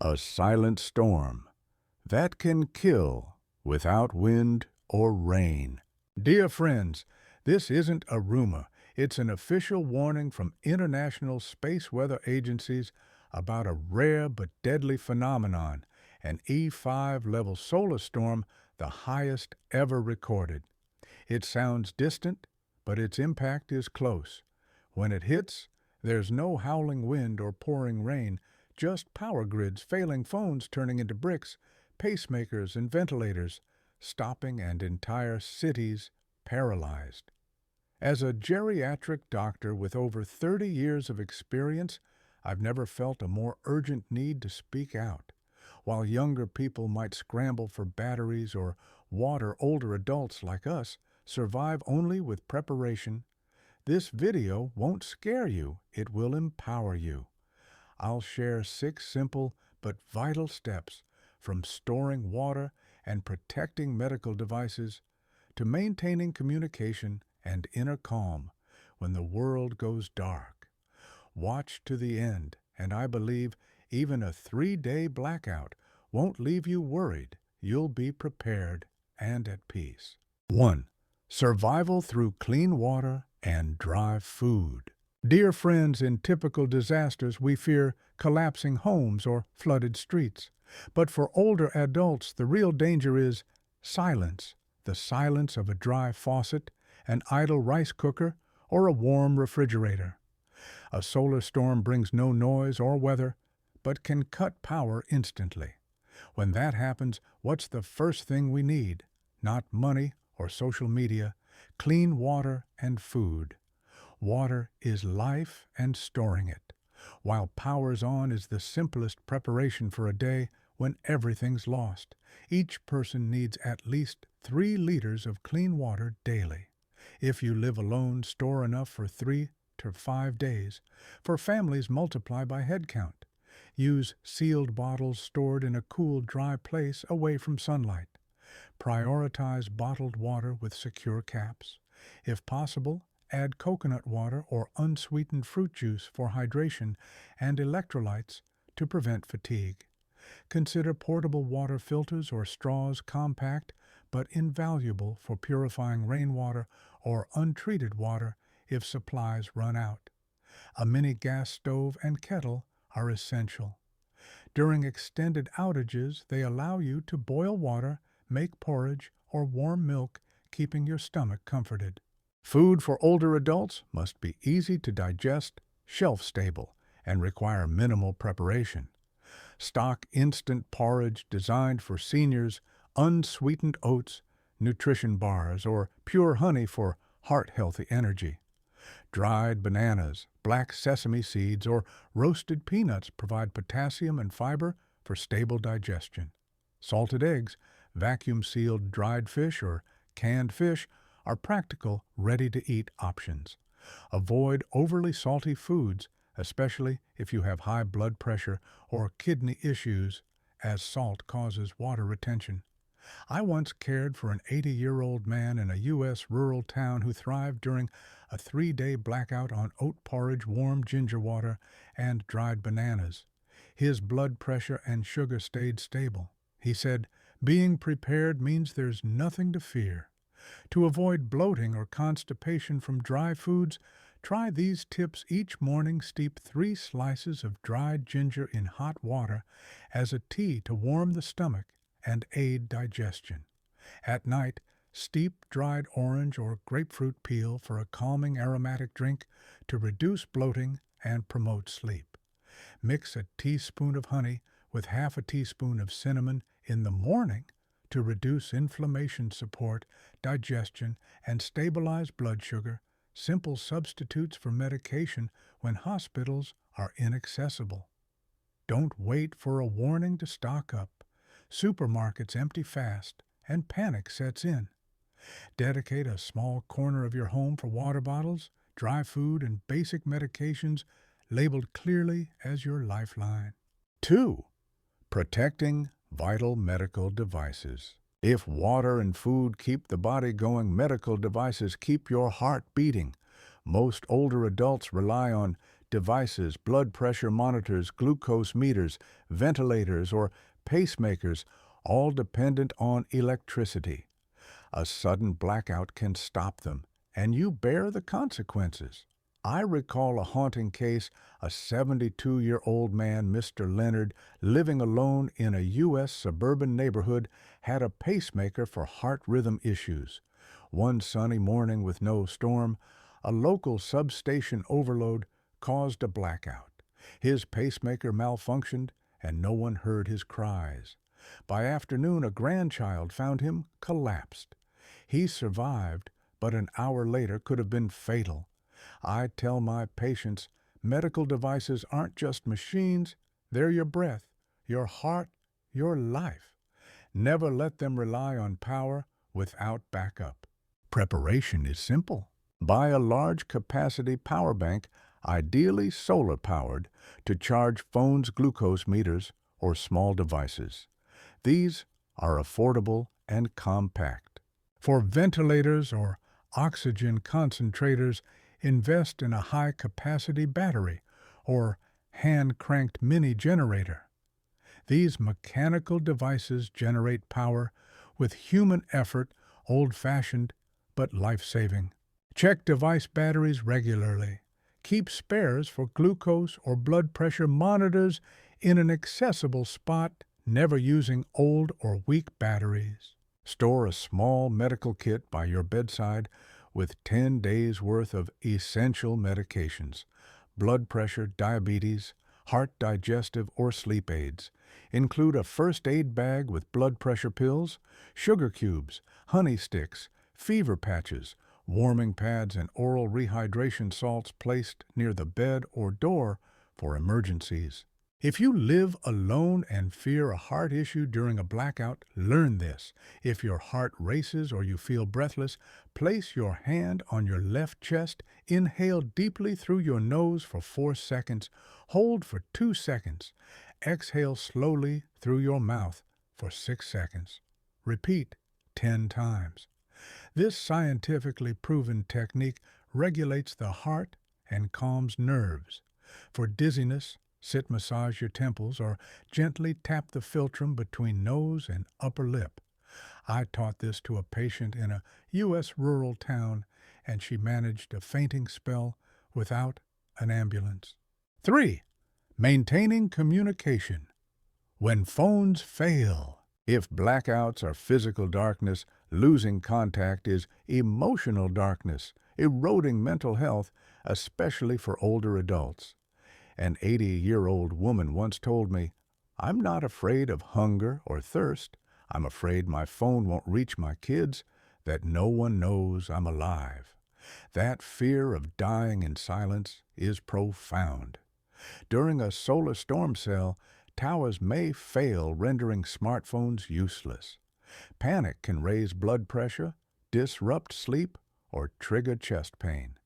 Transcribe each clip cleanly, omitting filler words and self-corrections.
A silent storm that can kill without wind or rain. Dear friends, this isn't a rumor. It's an official warning from international space weather agencies about a rare but deadly phenomenon, an E5 level solar storm, the highest ever recorded. It sounds distant, but its impact is close. When it hits, there's no howling wind or pouring rain, just power grids failing, phones turning into bricks, pacemakers and ventilators stopping, and entire cities paralyzed. As a geriatric doctor with over 30 years of experience, I've never felt a more urgent need to speak out. While younger people might scramble for batteries or water, older adults like us survive only with preparation. This video won't scare you, it will empower you. I'll share 6 simple but vital steps, from storing water and protecting medical devices to maintaining communication and inner calm when the world goes dark. Watch to the end, and I believe even a 3-day blackout won't leave you worried. You'll be prepared and at peace. 1. Survival through clean water and dry food. Dear friends, in typical disasters, we fear collapsing homes or flooded streets. But for older adults, the real danger is silence, the silence of a dry faucet, an idle rice cooker, or a warm refrigerator. A solar storm brings no noise or weather, but can cut power instantly. When that happens, what's the first thing we need? Not money or social media, clean water and food. Water is life, and storing it, while power's on, is the simplest preparation for a day when everything's lost. Each person needs at least 3 liters of clean water daily. If you live alone, store enough for 3 to 5 days. For families, multiply by head count. Use sealed bottles stored in a cool, dry place away from sunlight. Prioritize bottled water with secure caps. If possible, add coconut water or unsweetened fruit juice for hydration and electrolytes to prevent fatigue. Consider portable water filters or straws, compact but invaluable for purifying rainwater or untreated water if supplies run out. A mini gas stove and kettle are essential. During extended outages, they allow you to boil water, make porridge, or warm milk, keeping your stomach comforted. Food for older adults must be easy to digest, shelf-stable, and require minimal preparation. Stock instant porridge designed for seniors, unsweetened oats, nutrition bars, or pure honey for heart-healthy energy. Dried bananas, black sesame seeds, or roasted peanuts provide potassium and fiber for stable digestion. Salted eggs, vacuum-sealed dried fish, or canned fish are practical, ready-to-eat options. Avoid overly salty foods, especially if you have high blood pressure or kidney issues, as salt causes water retention. I once cared for an 80-year-old man in a U.S. rural town who thrived during a 3-day blackout on oat porridge, warm ginger water, and dried bananas. His blood pressure and sugar stayed stable. He said, "Being prepared means there's nothing to fear." To avoid bloating or constipation from dry foods, try these tips each morning. Steep 3 slices of dried ginger in hot water as a tea to warm the stomach and aid digestion. At night, steep dried orange or grapefruit peel for a calming aromatic drink to reduce bloating and promote sleep. Mix a teaspoon of honey with half a teaspoon of cinnamon in the morning to reduce inflammation, support digestion, and stabilize blood sugar, simple substitutes for medication when hospitals are inaccessible. Don't wait for a warning to stock up. Supermarkets empty fast, and panic sets in. Dedicate a small corner of your home for water bottles, dry food, and basic medications labeled clearly as your lifeline. 2. Protecting vital medical devices. If water and food keep the body going, medical devices keep your heart beating. Most older adults rely on devices, blood pressure monitors, glucose meters, ventilators, or pacemakers, all dependent on electricity. A sudden blackout can stop them, and you bear the consequences. I recall a haunting case, a 72-year-old man, Mr. Leonard, living alone in a U.S. suburban neighborhood, had a pacemaker for heart rhythm issues. One sunny morning with no storm, a local substation overload caused a blackout. His pacemaker malfunctioned, and no one heard his cries. By afternoon, a grandchild found him collapsed. He survived, but an hour later could have been fatal. I tell my patients, medical devices aren't just machines, they're your breath, your heart, your life. Never let them rely on power without backup. Preparation is simple. Buy a large capacity power bank, ideally solar powered, to charge phones, glucose meters, or small devices. These are affordable and compact. For ventilators or oxygen concentrators, invest in a high-capacity battery or hand-cranked mini generator. These mechanical devices generate power with human effort, old-fashioned but life-saving. Check device batteries regularly. Keep spares for glucose or blood pressure monitors in an accessible spot, never using old or weak batteries. Store a small medical kit by your bedside with 10 days' worth of essential medications, blood pressure, diabetes, heart, digestive, or sleep aids. Include a first aid bag with blood pressure pills, sugar cubes, honey sticks, fever patches, warming pads, and oral rehydration salts placed near the bed or door for emergencies. If you live alone and fear a heart issue during a blackout, learn this. If your heart races or you feel breathless, place your hand on your left chest, inhale deeply through your nose for 4 seconds, hold for 2 seconds, exhale slowly through your mouth for 6 seconds. Repeat 10 times. This scientifically proven technique regulates the heart and calms nerves. For dizziness, sit massage your temples or gently tap the philtrum between nose and upper lip. I taught this to a patient in a U.S. rural town, and she managed a fainting spell without an ambulance. 3. Maintaining communication. When phones fail. If blackouts are physical darkness, losing contact is emotional darkness, eroding mental health, especially for older adults. An 80-year-old woman once told me, "I'm not afraid of hunger or thirst. I'm afraid my phone won't reach my kids, that no one knows I'm alive." That fear of dying in silence is profound. During a solar storm cell, towers may fail, rendering smartphones useless. Panic can raise blood pressure, disrupt sleep, or trigger chest pain.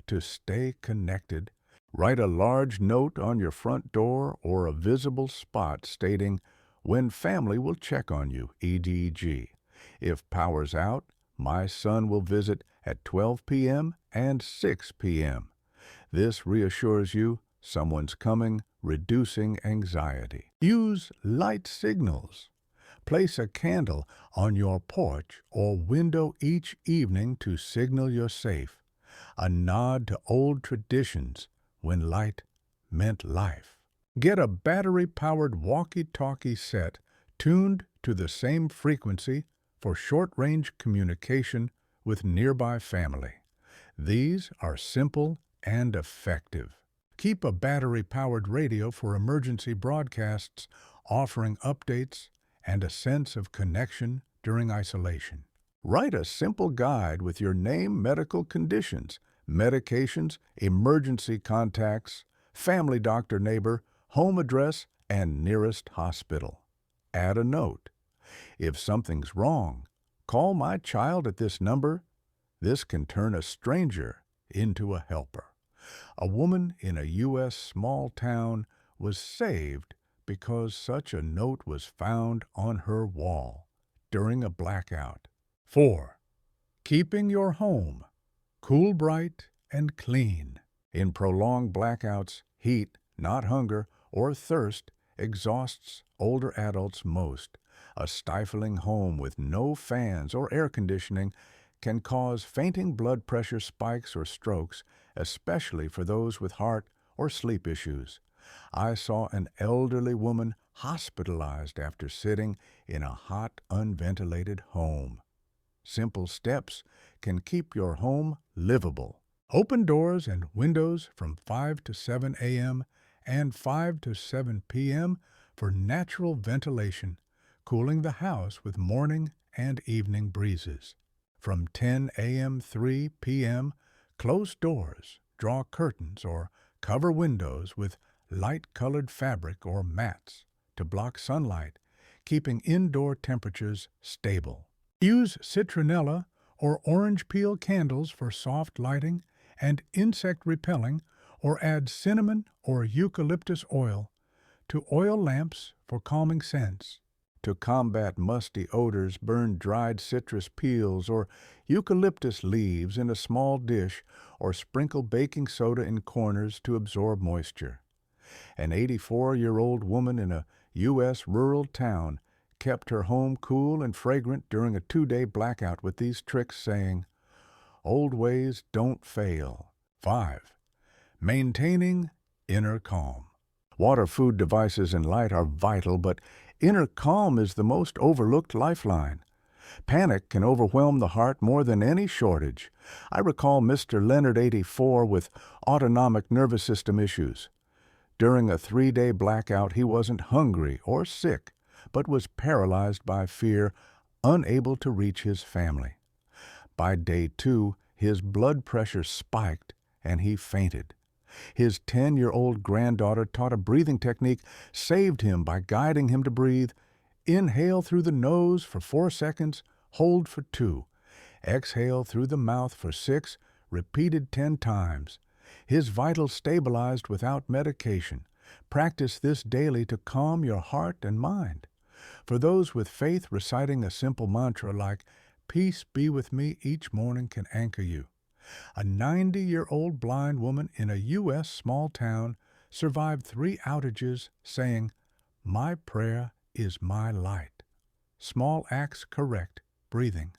To stay connected, write a large note on your front door or a visible spot stating, "When family will check on you, e.g. If power's out, my son will visit at 12 p.m. and 6 p.m. This reassures you someone's coming, reducing anxiety. Use light signals. Place a candle on your porch or window each evening to signal you're safe, a nod to old traditions when light meant life. Get a battery-powered walkie-talkie set tuned to the same frequency for short-range communication with nearby family. These are simple and effective. Keep a battery-powered radio for emergency broadcasts, offering updates and a sense of connection during isolation. Write a simple guide with your name, medical conditions, medications, emergency contacts, family doctor, neighbor, home address, and nearest hospital. Add a note. If something's wrong, call my child at this number. This can turn a stranger into a helper. A woman in a U.S. small town was saved because such a note was found on her wall during a blackout. 4. Keeping your home cool, bright, and clean. In prolonged blackouts, heat, not hunger or thirst, exhausts older adults most. A stifling home with no fans or air conditioning can cause fainting blood pressure spikes or strokes, especially for those with heart or sleep issues. I saw an elderly woman hospitalized after sitting in a hot, unventilated home. Simple steps can keep your home livable. Open doors and windows from 5 to 7 a.m. and 5 to 7 p.m. for natural ventilation, cooling the house with morning and evening breezes. From 10 a.m. 3 p.m., close doors, draw curtains, or cover windows with light-colored fabric or mats to block sunlight, keeping indoor temperatures stable. Use citronella or orange peel candles for soft lighting and insect repelling, or add cinnamon or eucalyptus oil to oil lamps for calming scents. To combat musty odors, burn dried citrus peels or eucalyptus leaves in a small dish, or sprinkle baking soda in corners to absorb moisture. An 84-year-old woman in a U.S. rural town kept her home cool and fragrant during a 2-day blackout with these tricks, saying, "Old ways don't fail." 5. Maintaining inner calm. Water, food, devices, and light are vital, but inner calm is the most overlooked lifeline. Panic can overwhelm the heart more than any shortage. I recall Mr. Leonard, 84, with autonomic nervous system issues. During a 3-day blackout, he wasn't hungry or sick, but was paralyzed by fear, unable to reach his family. By day 2, his blood pressure spiked and he fainted. His 10-year-old granddaughter taught a breathing technique, saved him by guiding him to breathe. Inhale through the nose for 4 seconds, hold for 2. Exhale through the mouth for 6, repeated 10 times. His vitals stabilized without medication. Practice this daily to calm your heart and mind. For those with faith, reciting a simple mantra like, "Peace be with me," each morning can anchor you. A 90-year-old blind woman in a U.S. small town survived 3 outages, saying, "My prayer is my light." Small acts correct breathing.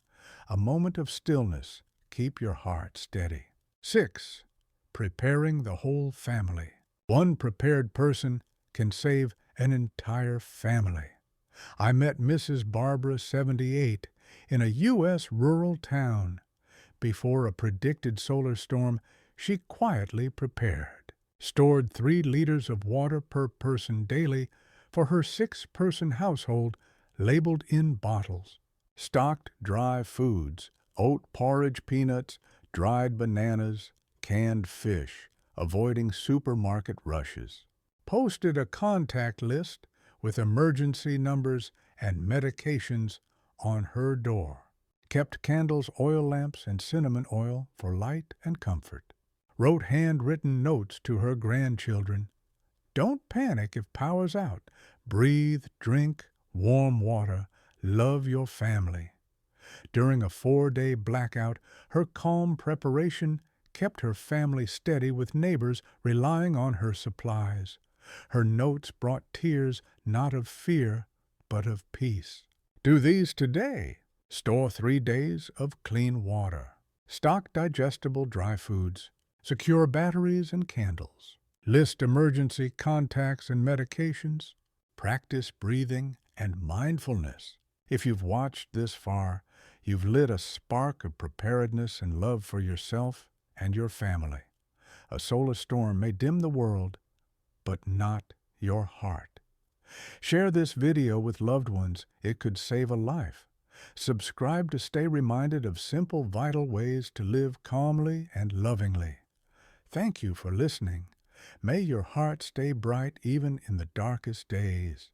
A moment of stillness. Keep your heart steady. 6. Preparing the whole family. One prepared person can save an entire family. I met Mrs. Barbara, 78, in a U.S. rural town. Before a predicted solar storm, she quietly prepared. Stored 3 liters of water per person daily for her 6-person household, labeled in bottles. Stocked dry foods, oat porridge, peanuts, dried bananas, canned fish, avoiding supermarket rushes. Posted a contact list with emergency numbers and medications on her door. Kept candles, oil lamps, and cinnamon oil for light and comfort. Wrote handwritten notes to her grandchildren. Don't panic if power's out. Breathe, drink warm water, love your family. During a 4-day blackout, her calm preparation kept her family steady, with neighbors relying on her supplies. Her notes brought tears, not of fear, but of peace. Do these today. Store 3 days of clean water. Stock digestible dry foods. Secure batteries and candles. List emergency contacts and medications. Practice breathing and mindfulness. If you've watched this far, you've lit a spark of preparedness and love for yourself and your family. A solar storm may dim the world, but not your heart. Share this video with loved ones. It could save a life. Subscribe to stay reminded of simple, vital ways to live calmly and lovingly. Thank you for listening. May your heart stay bright even in the darkest days.